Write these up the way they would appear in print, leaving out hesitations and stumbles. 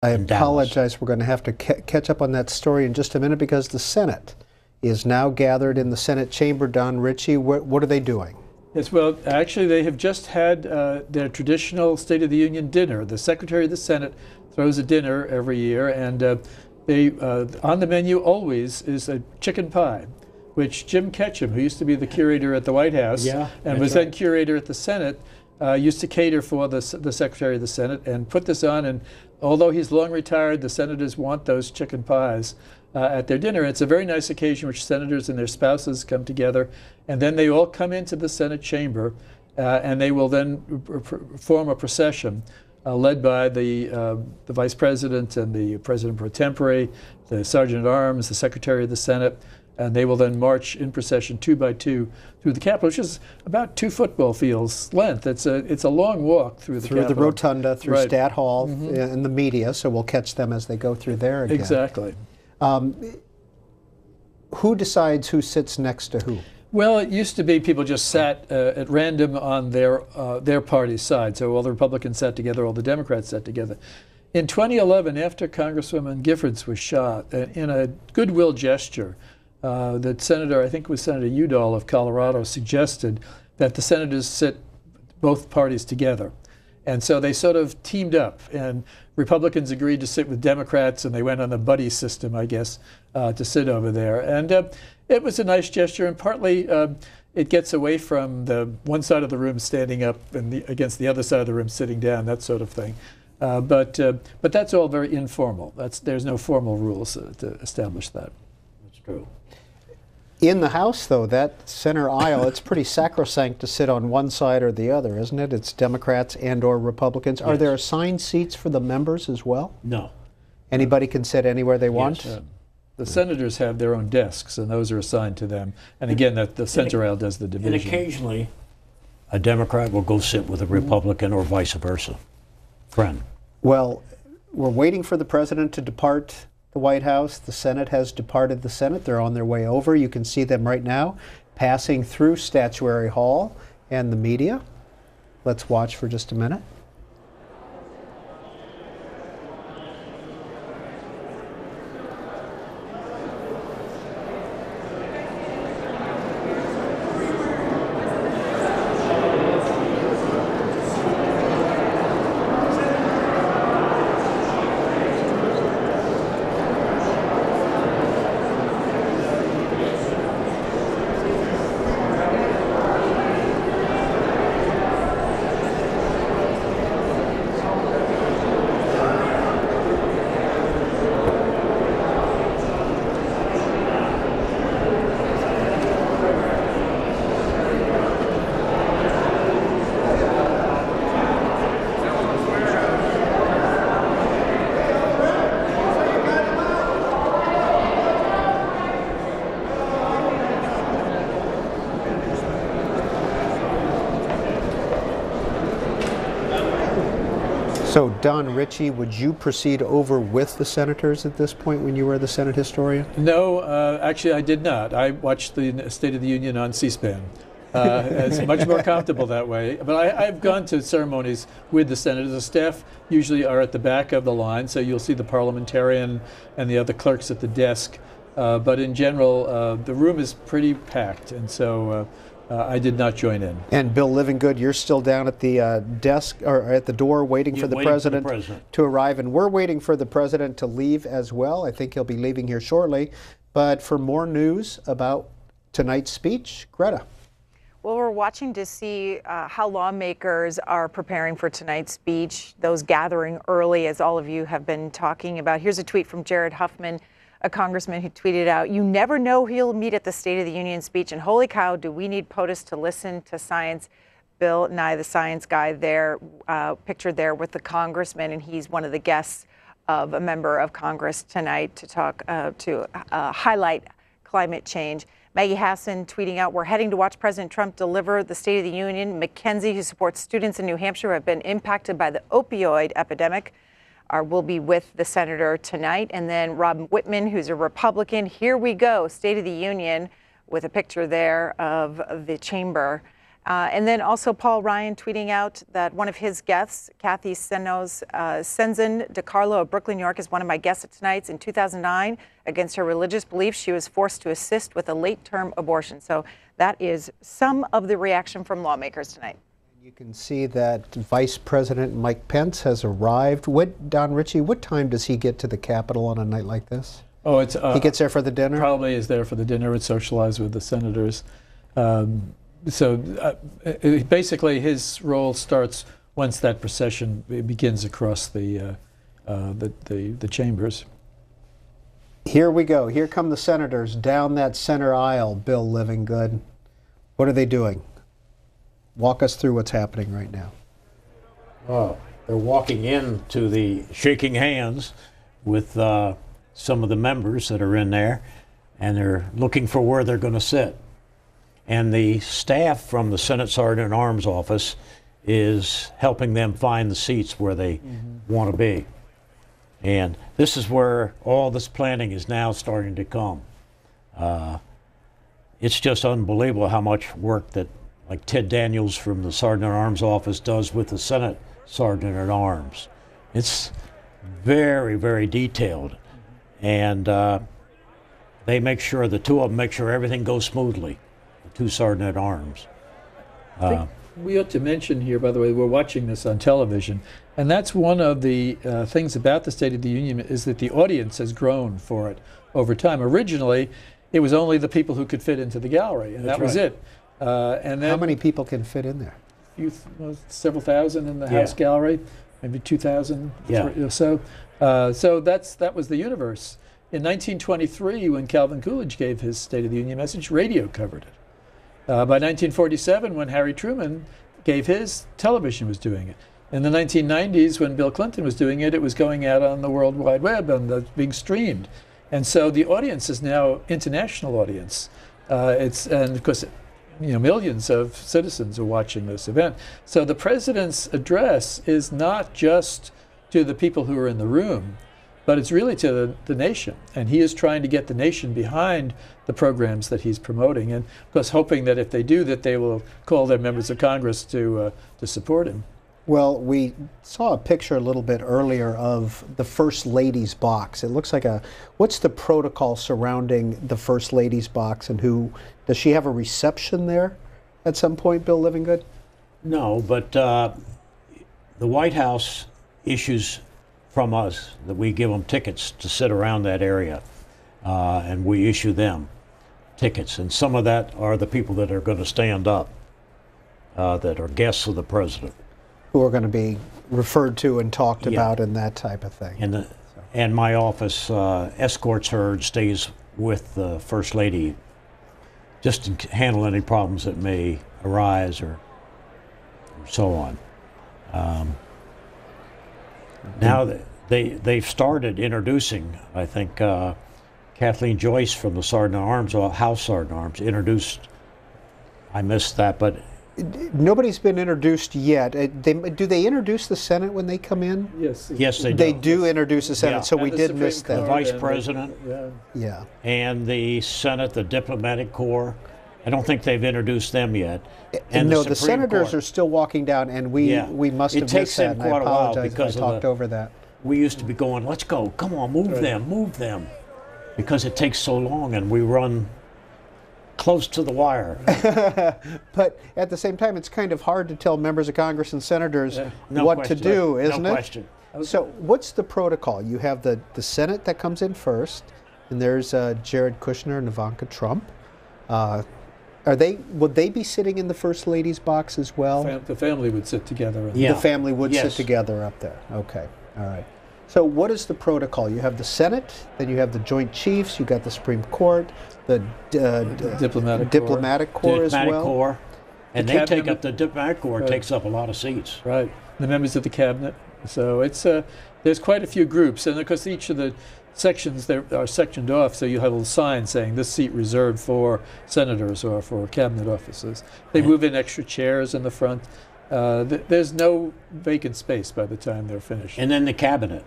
I in Dallas. apologize. We're going to have to catch up on that story in just a minute because the Senate is now gathered in the Senate chamber. Don Ritchie, what are they doing? Yes, well, actually, they have just had their traditional State of the Union dinner. The Secretary of the Senate throws a dinner every year, and on the menu always is a chicken pie, which Jim Ketchum, who used to be the curator at the White House and was then curator at the Senate, used to cater for the Secretary of the Senate and put this on. And although he's long retired, the senators want those chicken pies at their dinner. It's a very nice occasion which senators and their spouses come together, and then they all come into the Senate chamber, and they will then form a procession led by the Vice President and the President pro tempore, the Sergeant at Arms, the Secretary of the Senate, and they will then march in procession 2 by 2 through the Capitol, which is about 2 football fields length. It's a long walk through the Capitol. Through the rotunda, through Stat Hall, and the media, so we'll catch them as they go through there again. Exactly. Who decides who sits next to who? Well, it used to be people just sat at random on their party's side. So all the Republicans sat together, all the Democrats sat together. In 2011, after Congresswoman Giffords was shot, in a goodwill gesture, the senator, I think it was Senator Udall of Colorado, suggested that the senators sit both parties together. And so they sort of teamed up, and Republicans agreed to sit with Democrats, and they went on the buddy system, I guess, to sit over there. And it was a nice gesture, and partly it gets away from the one side of the room standing up and against the other side of the room sitting down, that sort of thing. But that's all very informal. There's no formal rules to establish that. That's true. In the House, though, that center aisle, it's pretty sacrosanct to sit on one side or the other, isn't it? It's Democrats and or Republicans. Are there assigned seats for the members as well? No. Anybody can sit anywhere they want? The senators have their own desks, and those are assigned to them. And again, the center aisle does the division. And occasionally, a Democrat will go sit with a Republican or vice versa. Friend. Well, we're waiting for the president to depart the White House. The Senate has departed the Senate. They're on their way over. You can see them right now passing through Statuary Hall and the media. Let's watch for just a minute. So, Don Ritchie, would you proceed over with the senators at this point when you were the Senate historian? No, actually I did not. I watched the State of the Union on C-SPAN. It's much more comfortable that way. But I've gone to ceremonies with the senators. The staff usually are at the back of the line, so you'll see the parliamentarian and the other clerks at the desk. But in general, the room is pretty packed, and so I did not join in. And Bill Livingood, you're still down at the desk or at the door waiting for the president to arrive, and we're waiting for the president to leave as well. I think he'll be leaving here shortly. But for more news about tonight's speech, Greta. Well, we're watching to see how lawmakers are preparing for tonight's speech, those gathering early, as all of you have been talking about. Here's a tweet from Jared Huffman, a congressman who tweeted out, "You never know who you'll meet at the State of the Union speech, and holy cow, do we need POTUS to listen to science." Bill Nye, the science guy there, pictured there with the congressman, and he's one of the guests of a member of Congress tonight to talk, to highlight climate change. Maggie Hassan tweeting out, "We're heading to watch President Trump deliver the State of the Union." Mackenzie, who supports students in New Hampshire who have been impacted by the opioid epidemic, will be with the senator tonight. And then Rob Whitman, who's a Republican. Here we go, State of the Union, with a picture there of the chamber And then also Paul Ryan tweeting out that one of his guests, Kathy Senzin DeCarlo of Brooklyn, New York, is one of my guests at tonight's. In 2009, against her religious beliefs, she was forced to assist with a late-term abortion. So that is some of the reaction from lawmakers tonight. You can see that Vice President Mike Pence has arrived. Don Ritchie, what time does he get to the Capitol on a night like this? Oh, it's he gets there for the dinner? Probably is there for the dinner. Would socialize with the senators. Basically, his role starts once that procession begins across the chambers. Here we go. Here come the senators down that center aisle, Bill Livingood. What are they doing? Walk us through what's happening right now. Oh, they're walking into the shaking hands with some of the members that are in there, and they're looking for where they're going to sit. And the staff from the Senate Sergeant at Arms office is helping them find the seats where they want to be. And this is where all this planning is now starting to come. It's just unbelievable how much work that, like Ted Daniels from the Sergeant at Arms office does with the Senate Sergeant at Arms. It's very, very detailed. And they make sure, the two of them make sure everything goes smoothly. Two Sergeant at Arms. I think we ought to mention here, by the way, we're watching this on television, and that's one of the things about the State of the Union is that the audience has grown for it over time. Originally, it was only the people who could fit into the gallery, and that was it. And then how many people can fit in there? Several thousand in the House gallery, maybe 2,000 or so. So that was the universe. In 1923, when Calvin Coolidge gave his State of the Union message, radio covered it. By 1947, when Harry Truman gave his, television was doing it. In the 1990s, when Bill Clinton was doing it, it was going out on the World Wide Web and being streamed. And so the audience is now international audience. And of course, millions of citizens are watching this event. So the president's address is not just to the people who are in the room, but it's really to the nation. And he is trying to get the nation behind the programs that he's promoting, and of course hoping that if they do, that they will call their members of Congress to support him. Well, we saw a picture a little bit earlier of the First Lady's box. It looks like what's the protocol surrounding the First Lady's box, and does she have a reception there at some point, Bill Livingood? No, but the White House issues from us that we give them tickets to sit around that area, and we issue them tickets. And some of that are the people that are going to stand up, that are guests of the president. Who are going to be referred to and talked about and that type of thing. And my office escorts her and stays with the First Lady just to handle any problems that may arise or so on. Now they've started introducing, I think Kathleen Joyce from the Sergeant at Arms, House Sergeant at Arms, introduced, I missed that, but nobody's been introduced yet. Do they introduce the Senate when they come in? Yes. Yes, they do. They do introduce the Senate, so we did miss that. The Vice President and the Senate, the Diplomatic Corps. I don't think they've introduced them yet. And no, the senators are still walking down, and we must have missed that, and I apologize if I talked over that. We used to be going, let's go, come on, move them, because it takes so long, and we run close to the wire. But at the same time, it's kind of hard to tell members of Congress and senators what to do, isn't it? No question. So what's the protocol? You have the Senate that comes in first, and there's Jared Kushner and Ivanka Trump. Would they be sitting in the First Lady's box as well? The family would sit together. The family would sit together up there. Okay, all right. So what is the protocol? You have the Senate, then you have the Joint Chiefs, you got the Supreme Court, the Diplomatic Corps as well. And the Diplomatic Corps takes up a lot of seats. Right, the members of the cabinet. So it's there's quite a few groups, and of course each of the sections are sectioned off, so you have a little sign saying this seat reserved for senators or for cabinet offices. They move in extra chairs in the front. There's no vacant space by the time they're finished. And then the cabinet.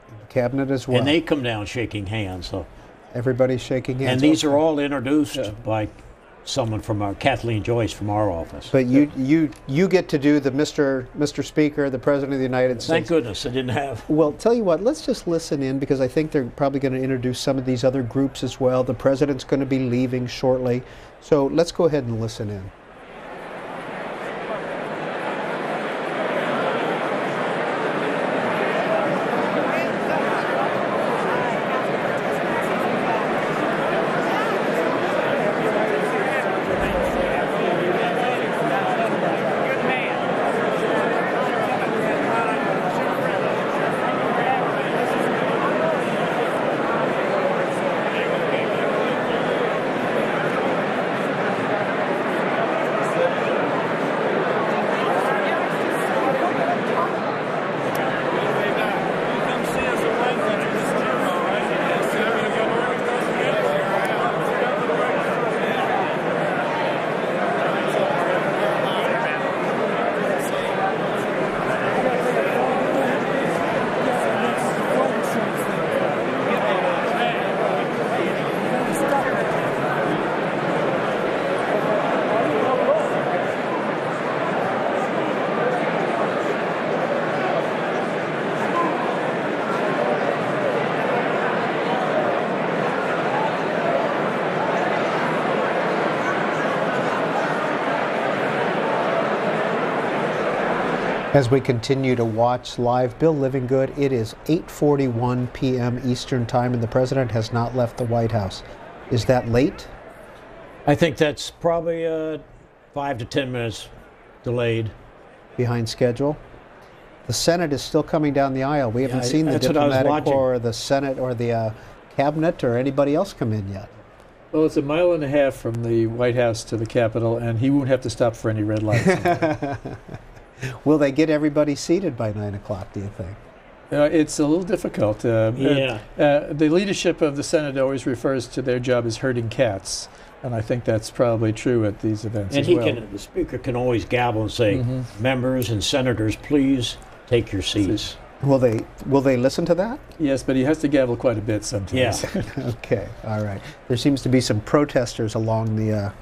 The cabinet as well. And they come down shaking hands. So everybody's shaking hands. And these are all introduced by someone from our Kathleen Joyce from our office. But you get to do the Mr. Speaker, the President of the United States. Thank goodness I didn't have. Well, tell you what, let's just listen in because I think they're probably going to introduce some of these other groups as well. The President's going to be leaving shortly. So let's go ahead and listen in. As we continue to watch live, Bill Livingood, it is 8:41 p.m. Eastern Time, and the President has not left the White House. Is that late? I think that's probably 5 to 10 minutes delayed. Behind schedule? The Senate is still coming down the aisle. We haven't seen the diplomatic corps, or the Senate, or the cabinet, or anybody else come in yet. Well, it's a mile and a half from the White House to the Capitol, and he won't have to stop for any red lights. Will they get everybody seated by 9 o'clock, do you think? It's a little difficult. The leadership of the Senate always refers to their job as herding cats, and I think that's probably true at these events as well. The Speaker can always gavel and say, members and senators, please take your seats. Will they listen to that? Yes, but he has to gavel quite a bit sometimes. Yeah. Okay, all right. There seems to be some protesters along the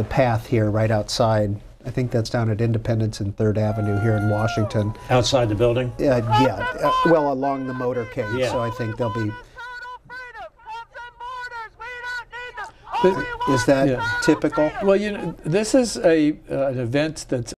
path here right outside. I think that's down at Independence and 3rd Avenue here in Washington. Outside the building? Well, along the motorcade. Yeah. So I think they'll be... Is that typical? Well, this is an event that's